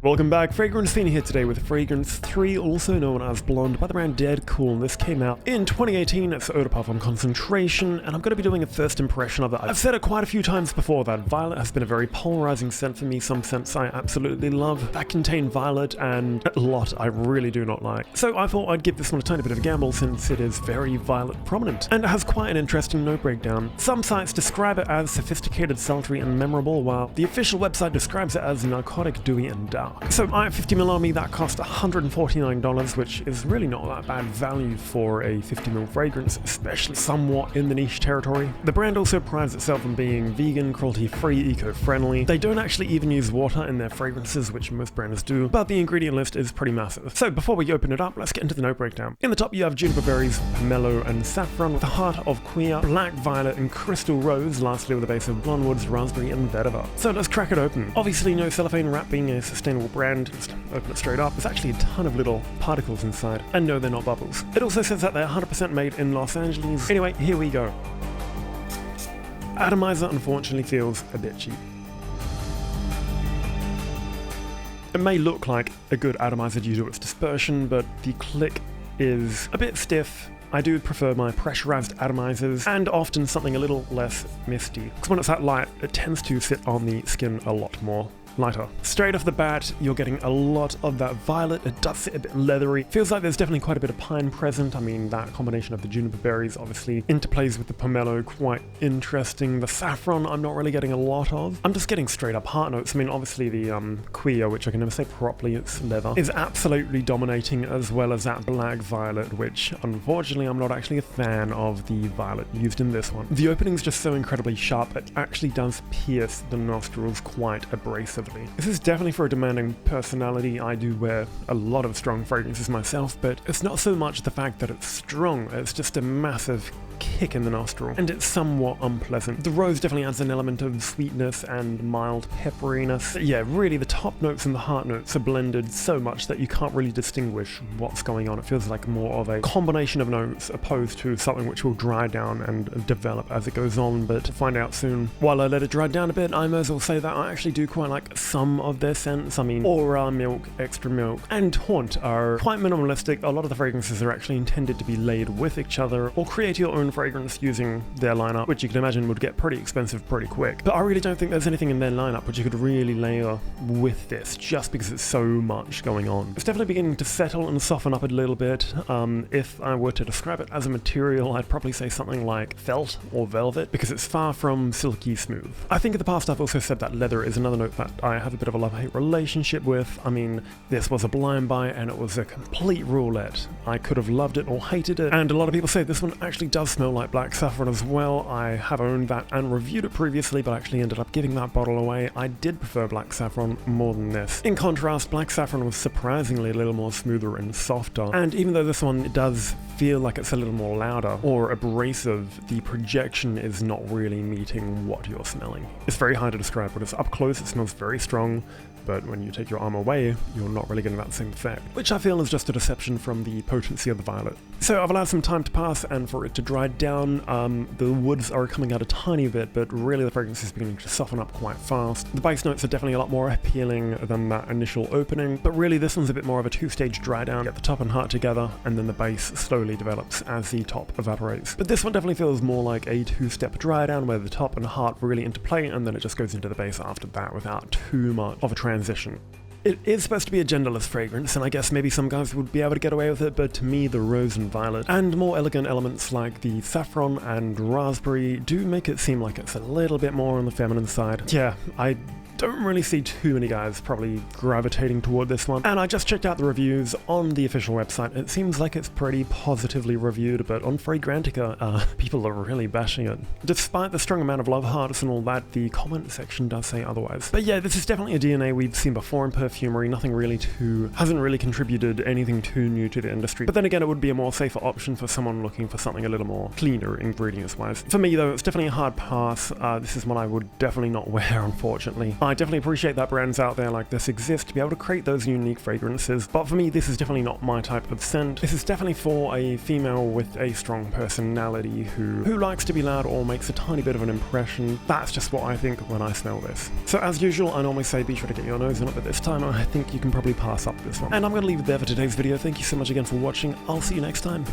Welcome back, Fragrance Fiend here today with Fragrance 3, also known as Blonde, by the brand DedCool. This came out in 2018, it's Eau de Parfum Concentration, and I'm going to be doing a first impression of it. I've said it quite a few times before that violet has been a very polarizing scent for me. Some scents I absolutely love that contain violet, and a lot I really do not like. So I thought I'd give this one a tiny bit of a gamble since it is very violet prominent, and it has quite an interesting note breakdown. Some sites describe it as sophisticated, sultry, and memorable, while the official website describes it as narcotic, dewy, and dark. So I have 50ml on me that cost $149, which is really not that bad value for a 50ml fragrance, especially somewhat in the niche territory. The brand also prides itself on being vegan, cruelty-free, eco-friendly. They don't actually even use water in their fragrances, which most brands do, but the ingredient list is pretty massive. So before we open it up, let's get into the note breakdown. In the top you have juniper berries, pomelo, and saffron, with a heart of queer, black violet, and crystal rose, lastly with a base of blonde woods, raspberry, and vetiver. So let's crack it open. Obviously no cellophane wrap, being a sustainable brand, just open it straight up. There's actually a ton of little particles inside, and no, they're not bubbles. It also says that they're 100% made in Los Angeles. Anyway, here we go. Atomizer unfortunately feels a bit cheap. It may look like a good atomizer due to its dispersion, but the click is a bit stiff. I do prefer my pressurized atomizers, and often something a little less misty, because when it's that light, it tends to sit on the skin a lot more lighter. Straight off the bat, you're getting a lot of that violet. It does sit a bit leathery. Feels like there's definitely quite a bit of pine present. I mean, that combination of the juniper berries obviously interplays with the pomelo, quite interesting. The saffron, I'm not really getting a lot of. I'm just getting straight up heart notes. I mean, obviously the queer, which I can never say properly, it's leather, is absolutely dominating, as well as that black violet, which unfortunately I'm not actually a fan of the violet used in this one. The opening's just so incredibly sharp, it actually does pierce the nostrils quite abrasively. This is definitely for a demanding personality. I do wear a lot of strong fragrances myself, but it's not so much the fact that it's strong, it's just a massive kick in the nostril, and it's somewhat unpleasant. The rose definitely adds an element of sweetness and mild pepperiness. But yeah, really the top notes and the heart notes are blended so much that you can't really distinguish what's going on. It feels like more of a combination of notes opposed to something which will dry down and develop as it goes on, but to find out soon. While I let it dry down a bit, I may as well say that I actually do quite like some of their scents. I mean, Aura, Milk, Extra Milk, and Haunt are quite minimalistic. A lot of the fragrances are actually intended to be laid with each other, or create your own fragrance using their lineup, which you can imagine would get pretty expensive pretty quick. But I really don't think there's anything in their lineup which you could really layer with this, just because it's so much going on. It's definitely beginning to settle and soften up a little bit. If I were to describe it as a material, I'd probably say something like felt or velvet, because it's far from silky smooth. I think in the past I've also said that leather is another note that I have a bit of a love-hate relationship with. I mean, this was a blind buy and it was a complete roulette. I could have loved it or hated it, and a lot of people say this one actually does smell like black saffron as well. I have owned that and reviewed it previously, but actually ended up giving that bottle away. I did prefer black saffron more than this. In contrast, black saffron was surprisingly a little more smoother and softer, and even though this one does feel like it's a little more louder or abrasive, the projection is not really meeting what you're smelling. It's very hard to describe. When it's up close, it smells very strong, but when you take your arm away, you're not really getting that same effect, which I feel is just a deception from the potency of the violet. So I've allowed some time to pass and for it to dry down. The woods are coming out a tiny bit, but really the fragrance is beginning to soften up quite fast. The base notes are definitely a lot more appealing than that initial opening, but really this one's a bit more of a two-stage dry down. Get the top and heart together, and then the base slowly develops as the top evaporates. But this one definitely feels more like a two-step dry down, where the top and heart really interplay, and then it just goes into the base after that without too much of a transition. It is supposed to be a genderless fragrance, and I guess maybe some guys would be able to get away with it, but to me the rose and violet and more elegant elements like the saffron and raspberry do make it seem like it's a little bit more on the feminine side. Yeah, I don't really see too many guys probably gravitating toward this one, and I just checked out the reviews on the official website. It seems like it's pretty positively reviewed, but on Fragrantica, people are really bashing it. Despite the strong amount of love hearts and all that, the comment section does say otherwise. But yeah, this is definitely a DNA we've seen before in perfumery. Nothing really hasn't really contributed anything too new to the industry. But then again, it would be a more safer option for someone looking for something a little more cleaner ingredients wise. For me though, it's definitely a hard pass. This is one I would definitely not wear, unfortunately. I definitely appreciate that brands out there like this exist to be able to create those unique fragrances, but for me this is definitely not my type of scent. This is definitely for a female with a strong personality who likes to be loud or makes a tiny bit of an impression. That's just what I think when I smell this. So as usual, I normally say be sure to get your nose in it, but this time I think you can probably pass up this one. And I'm going to leave it there for today's video. Thank you so much again for watching. I'll see you next time.